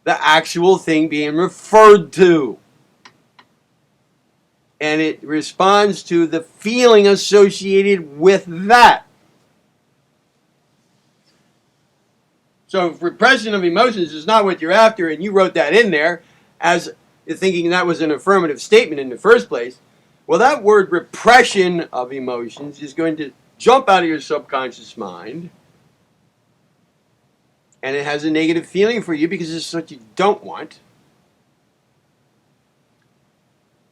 [SPEAKER 1] the actual thing being referred to. And it responds to the feeling associated with that. So if repression of emotions is not what you're after, and you wrote that in there as thinking that was an affirmative statement in the first place, well, that word repression of emotions is going to jump out of your subconscious mind, and it has a negative feeling for you because it's what you don't want.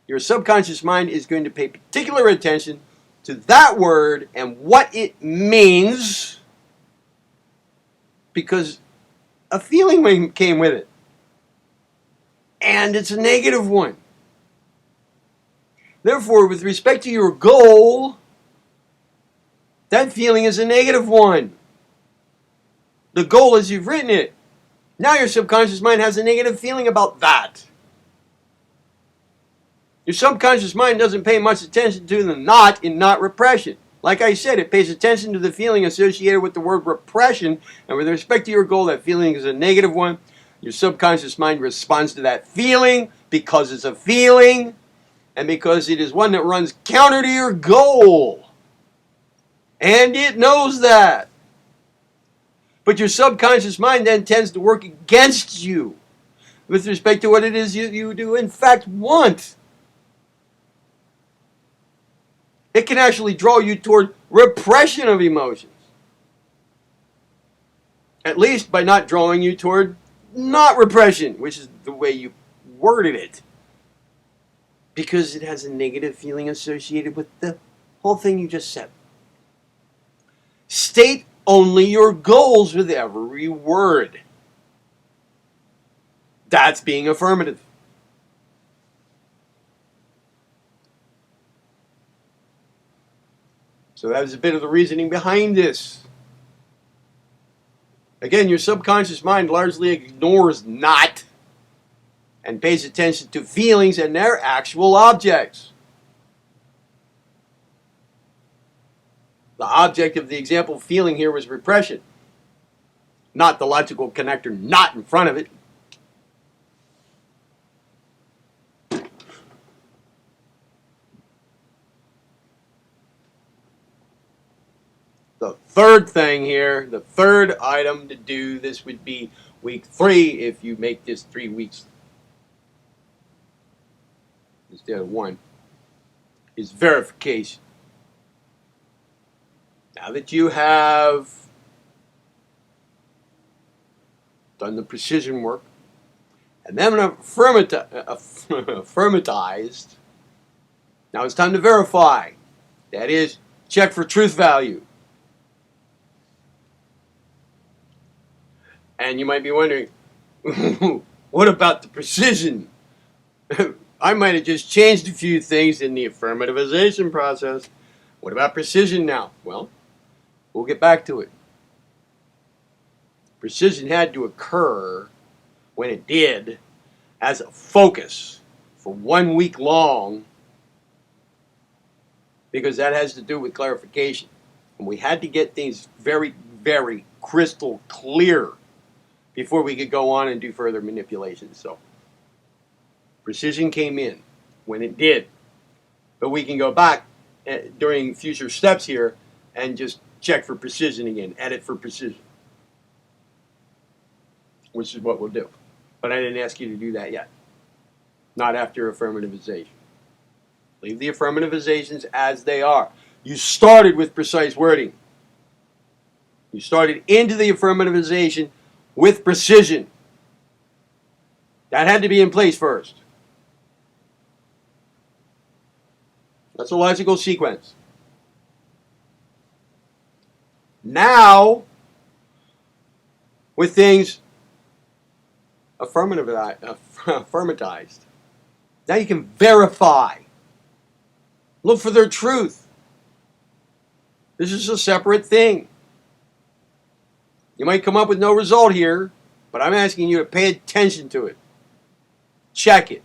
[SPEAKER 1] Your subconscious mind is going to pay particular attention to that word and what it means because a feeling came with it. And it's a negative one. Therefore, with respect to your goal, that feeling is a negative one. The goal as you've written it. Now your subconscious mind has a negative feeling about that. Your subconscious mind doesn't pay much attention to the not in not repression. Like I said, it pays attention to the feeling associated with the word repression, and with respect to your goal, that feeling is a negative one. Your subconscious mind responds to that feeling because it's a feeling, and because it is one that runs counter to your goal. And it knows that. But your subconscious mind then tends to work against you with respect to what it is you do in fact want. It can actually draw you toward repression of emotions. At least by not drawing you toward not repression, which is the way you worded it. Because it has a negative feeling associated with the whole thing you just said. State only your goals with every word. That's being affirmative. So that was a bit of the reasoning behind this. Again, your subconscious mind largely ignores not and pays attention to feelings and their actual objects. The object of the example feeling here was repression, not the logical connector not in front of it. The third thing here, the third item to do, this would be week 3 if you make this 3 weeks instead of 1, is verification. Now that you have done the precision work and then affirmatized, now it's time to verify. That is, check for truth value. And you might be wondering, what about the precision? I might have just changed a few things in the affirmativization process. What about precision now? Well, we'll get back to it. Precision had to occur when it did as a focus for 1 week long, because that has to do with clarification. And we had to get things very, very crystal clear before we could go on and do further manipulations. So precision came in when it did. But we can go back during future steps here and just check for precision again, edit for precision, which is what we'll do. But I didn't ask you to do that yet. Not after affirmativization. Leave the affirmativizations as they are. You started with precise wording. You started into the affirmativization with precision. That had to be in place first. That's a logical sequence. Now, with things affirmatized, now you can verify. Look for their truth. This is a separate thing. You might come up with no result here, but I'm asking you to pay attention to it. Check it.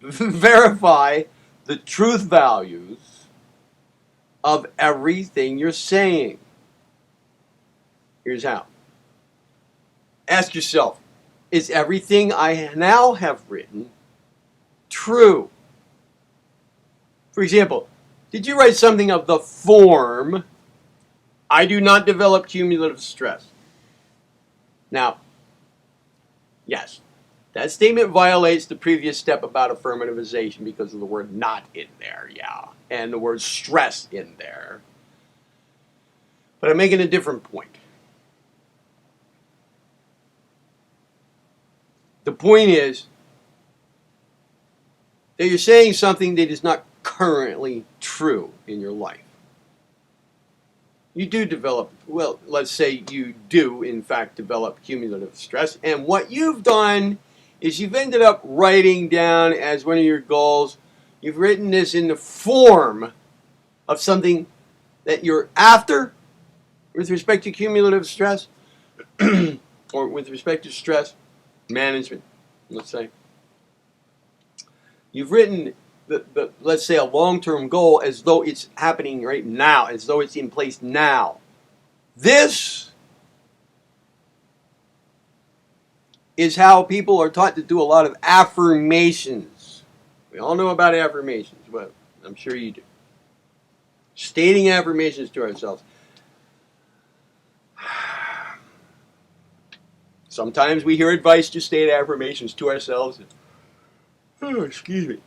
[SPEAKER 1] Verify the truth values of everything you're saying. Here's how. Ask yourself, is everything I now have written true? For example, did you write something of the form, I do not develop cumulative stress? Now, yes, that statement violates the previous step about affirmativization because of the word not in there, yeah, and the word stress in there. But I'm making a different point. The point is that you're saying something that is not currently true in your life. You do develop, well, let's say you do, in fact, develop cumulative stress. And what you've done is you've ended up writing down as one of your goals, you've written this in the form of something that you're after with respect to cumulative stress, or with respect to stress management, let's say. You've written let's say, a long-term goal as though it's happening right now, as though it's in place now. This is how people are taught to do a lot of affirmations. We all know about affirmations, but I'm sure you do. stating affirmations to ourselves. Sometimes we hear advice to state affirmations to ourselves. Oh, excuse me.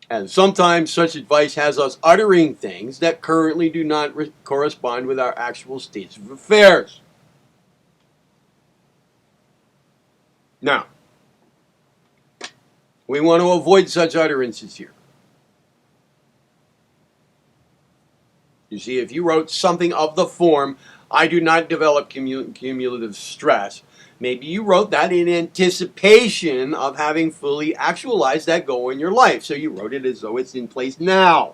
[SPEAKER 1] And sometimes such advice has us uttering things that currently do not correspond with our actual states of affairs. Now, we want to avoid such utterances here. You see, if you wrote something of the form, I do not develop cumulative stress, maybe you wrote that in anticipation of having fully actualized that goal in your life. So you wrote it as though it's in place now.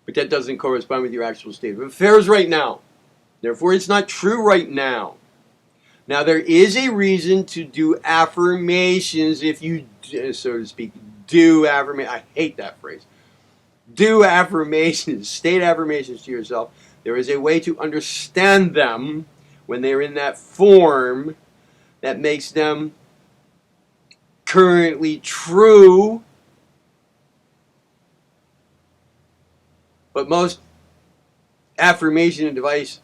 [SPEAKER 1] But that doesn't correspond with your actual state of affairs right now. Therefore, it's not true right now. Now, there is a reason to do affirmations if you, so to speak, do affirmations. I hate that phrase. Do affirmations, state affirmations to yourself. There is a way to understand them when they're in that form that makes them currently true. But most affirmation advice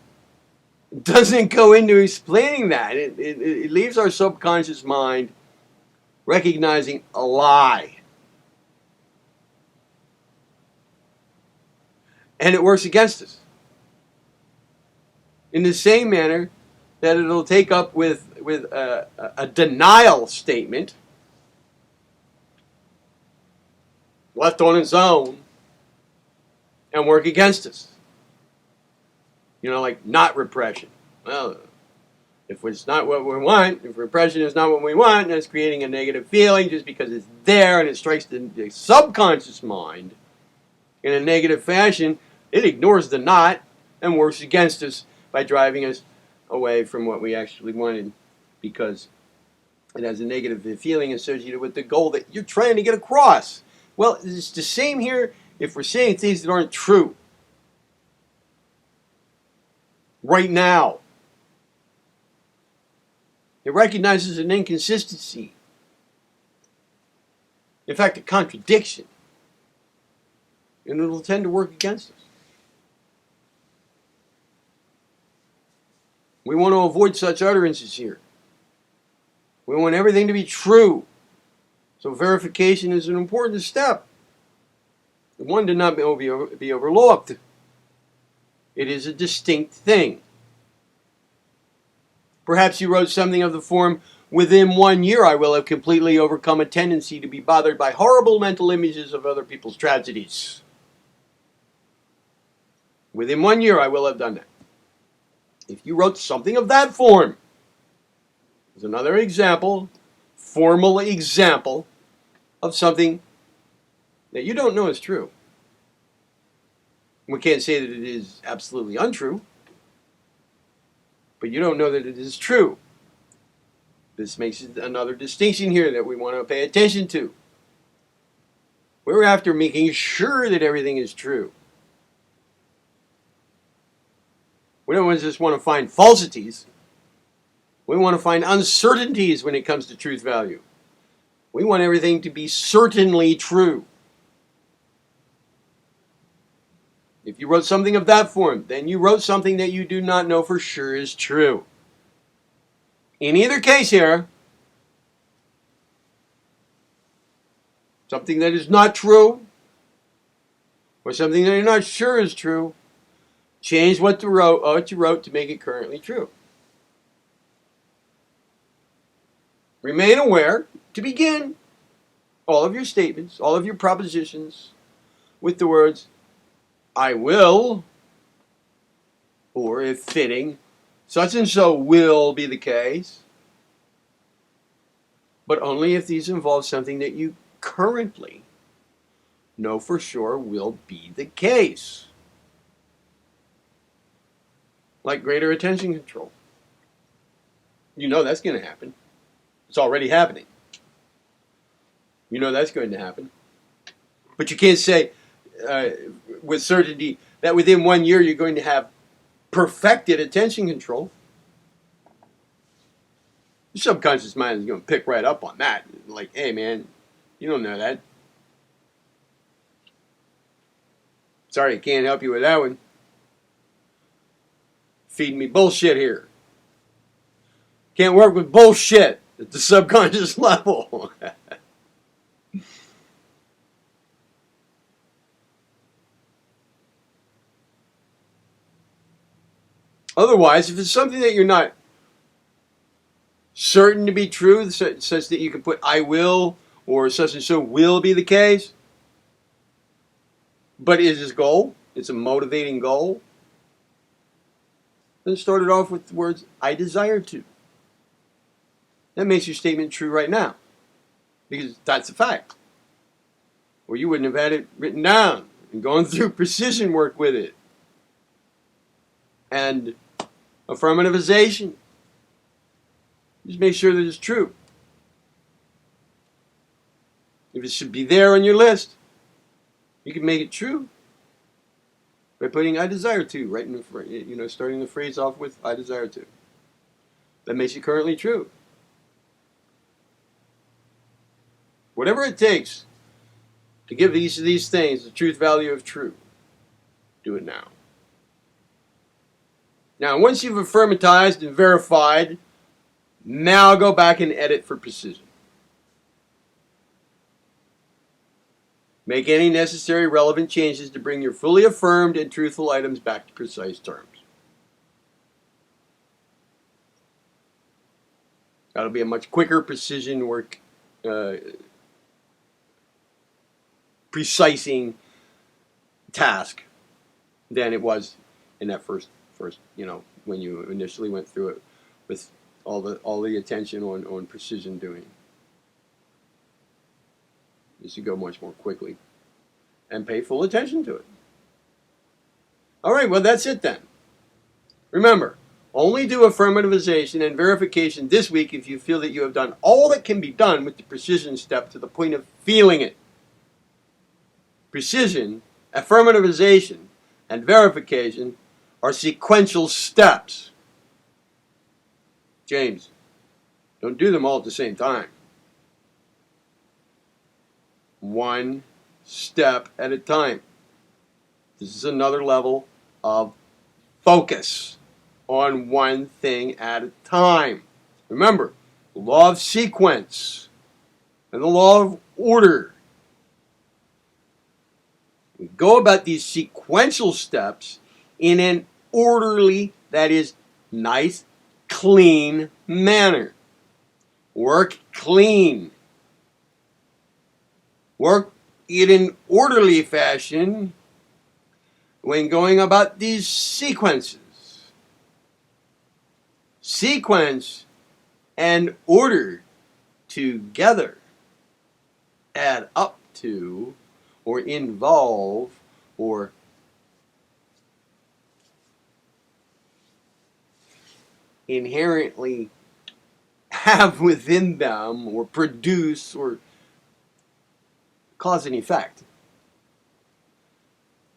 [SPEAKER 1] doesn't go into explaining that. It leaves our subconscious mind recognizing a lie. And it works against us. In the same manner that it'll take up with a denial statement left on its own and work against us. You know, like not repression. Well, if it's not what we want, if repression is not what we want, and it's creating a negative feeling just because it's there and it strikes the subconscious mind in a negative fashion, it ignores the not and works against us by driving us away from what we actually wanted because it has a negative feeling associated with the goal that you're trying to get across. Well, it's the same here if we're saying things that aren't true. Right now. It recognizes an inconsistency. In fact, a contradiction. And it'll tend to work against us. We want to avoid such utterances here. We want everything to be true. So verification is an important step. One to not be overlooked. It is a distinct thing. Perhaps you wrote something of the form, within 1 year I will have completely overcome a tendency to be bothered by horrible mental images of other people's tragedies. Within 1 year I will have done that. If you wrote something of that form, there's another example, formal example, of something that you don't know is true. We can't say that it is absolutely untrue, but you don't know that it is true. This makes another distinction here that we want to pay attention to. We're after making sure that everything is true. We don't just want to find falsities. We want to find uncertainties when it comes to truth value. We want everything to be certainly true. If you wrote something of that form, then you wrote something that you do not know for sure is true. In either case here, something that is not true, or something that you're not sure is true, change what you wrote to make it currently true. Remain aware, to begin, all of your statements, all of your propositions, with the words, I will, or if fitting, such and so will be the case, but only if these involve something that you currently know for sure will be the case. Like greater attention control. You know that's going to happen. It's already happening. You know that's going to happen. But you can't say with certainty that within 1 year you're going to have perfected attention control. Your subconscious mind is going to pick right up on that. Like, hey man, you don't know that. Sorry, I can't help you with that one. Feeding me bullshit here. Can't work with bullshit at the subconscious level. Otherwise, if it's something that you're not certain to be true, such that you can put I will or such and so will be the case, but it is his goal, it's a motivating goal, then start it off with the words I desire to. That makes your statement true right now, because that's a fact. Or you wouldn't have had it written down and gone through precision work with it. And affirmativization. Just make sure that it's true. If it should be there on your list, you can make it true by putting I desire to right in the, starting the phrase off with I desire to. That makes it currently true. Whatever it takes to give each of these things the truth value of true, do it now. Now, once you've affirmatized and verified, now go back and edit for precision. Make any necessary relevant changes to bring your fully affirmed and truthful items back to precise terms. That'll be a much quicker precision work, precising task than it was in that first, when you initially went through it with all the attention on precision doing. You should go much more quickly and pay full attention to it. All right, well, that's it then. Remember, only do affirmativization and verification this week if you feel that you have done all that can be done with the precision step to the point of feeling it. Precision, affirmativization, and verification are sequential steps. James, don't do them all at the same time. One step at a time. This is another level of focus on one thing at a time. Remember, the law of sequence and the law of order. We go about these sequential steps in an orderly, that is, nice, clean manner. Work clean. Work in an orderly fashion when going about these sequences. Sequence and order together add up to, or involve, or inherently have within them, or produce, or cause and effect.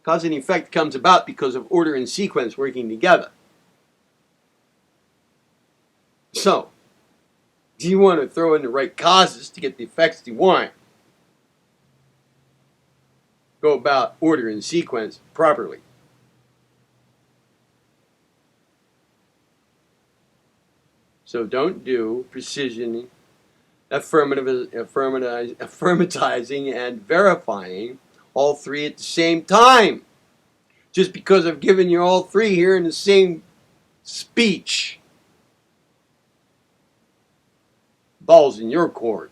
[SPEAKER 1] Cause and effect comes about because of order and sequence working together. So, do you want to throw in the right causes to get the effects you want? Go about order and sequence properly. So don't do precision, affirmatizing, and verifying all three at the same time. Just because I've given you all three here in the same speech. Ball's in your court.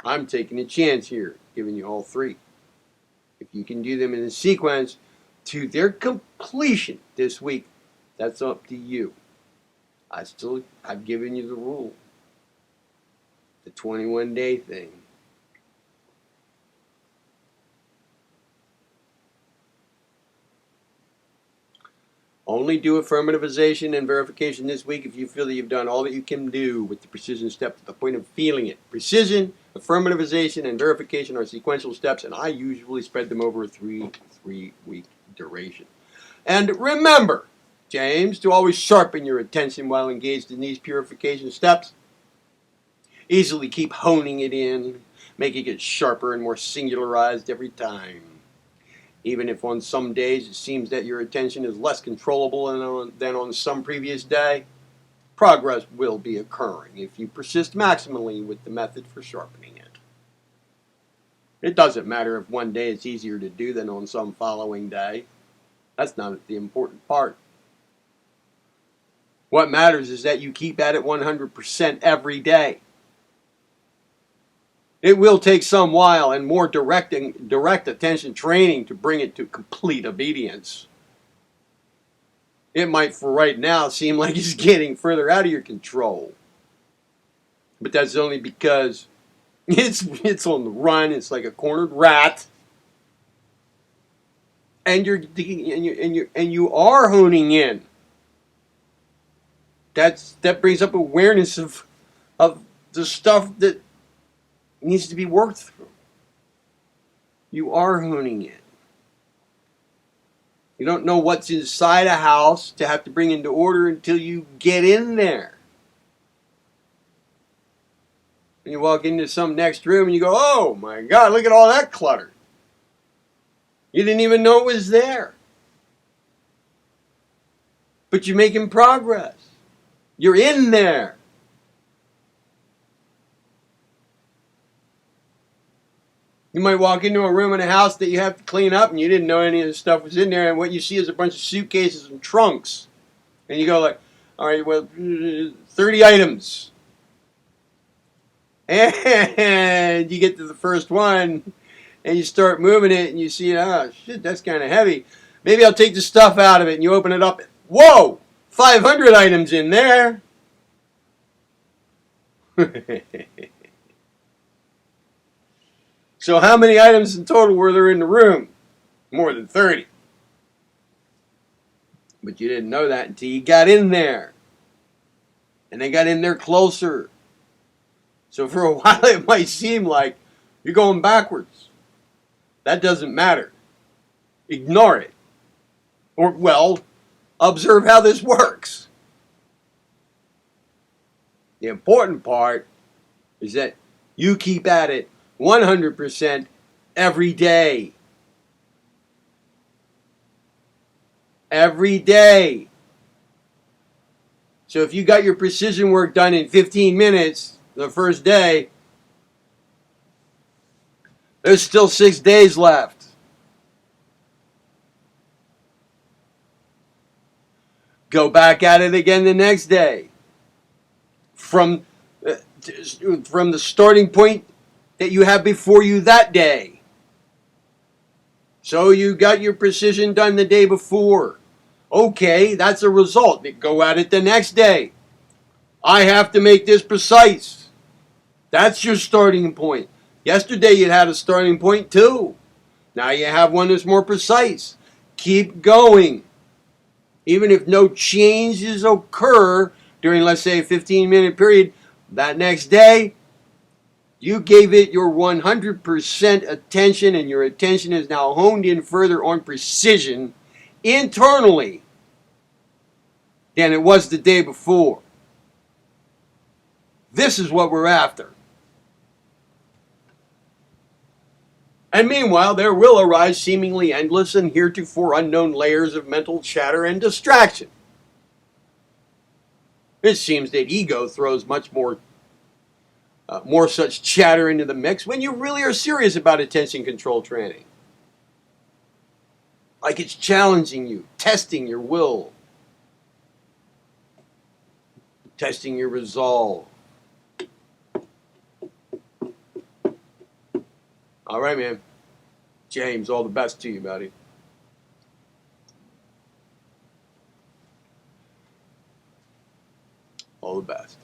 [SPEAKER 1] I'm taking a chance here, giving you all three. If you can do them in a sequence to their completion this week, that's up to you. I've given you the rule. The 21-day thing. Only do affirmativization and verification this week if you feel that you've done all that you can do with the precision step to the point of feeling it. Precision, affirmativization, and verification are sequential steps, and I usually spread them over a three-week duration. And remember, James, to always sharpen your attention while engaged in these purification steps. Easily keep honing it in, making it sharper and more singularized every time. Even if on some days it seems that your attention is less controllable than on some previous day, progress will be occurring if you persist maximally with the method for sharpening it. It doesn't matter if one day it's easier to do than on some following day. That's not the important part. What matters is that you keep at it 100% every day. It will take some while and more direct attention training to bring it to complete obedience. It might, for right now, seem like it's getting further out of your control. But that's only because it's on the run. It's like a cornered rat. And you are honing in. That brings up awareness of the stuff that needs to be worked through. You are honing in. You don't know what's inside a house to have to bring into order until you get in there. And you walk into some next room and you go, oh my God, look at all that clutter. You didn't even know it was there. But you're making progress. You're in there. You might walk into a room in a house that you have to clean up and you didn't know any of the stuff was in there, and what you see is a bunch of suitcases and trunks. And you go like, all right, well, 30 items. And you get to the first one and you start moving it and you see, oh shit, that's kind of heavy. Maybe I'll take the stuff out of it, and you open it up. Whoa, 500 items in there. So how many items in total were there in the room? More than 30. But you didn't know that until you got in there. And they got in there closer. So for a while it might seem like you're going backwards. That doesn't matter. Ignore it. Or, well, observe how this works. The important part is that you keep at it 100% every day. Every day. So if you got your precision work done in 15 minutes the first day, there's still 6 days left. Go back at it again the next day. From the starting point that you have before you that day. So you got your precision done the day before. Okay, that's a result. Go at it the next day. I have to make this precise. That's your starting point. Yesterday you had a starting point too. Now you have one that's more precise. Keep going. Even if no changes occur during, let's say, a 15-minute period, that next day, you gave it your 100% attention, and your attention is now honed in further on precision internally than it was the day before. This is what we're after. And meanwhile, there will arise seemingly endless and heretofore unknown layers of mental chatter and distraction. It seems that ego throws much more such chatter into the mix when you really are serious about attention control training. Like it's challenging you, testing your will, testing your resolve. All right, man. James, all the best to you, buddy. All the best.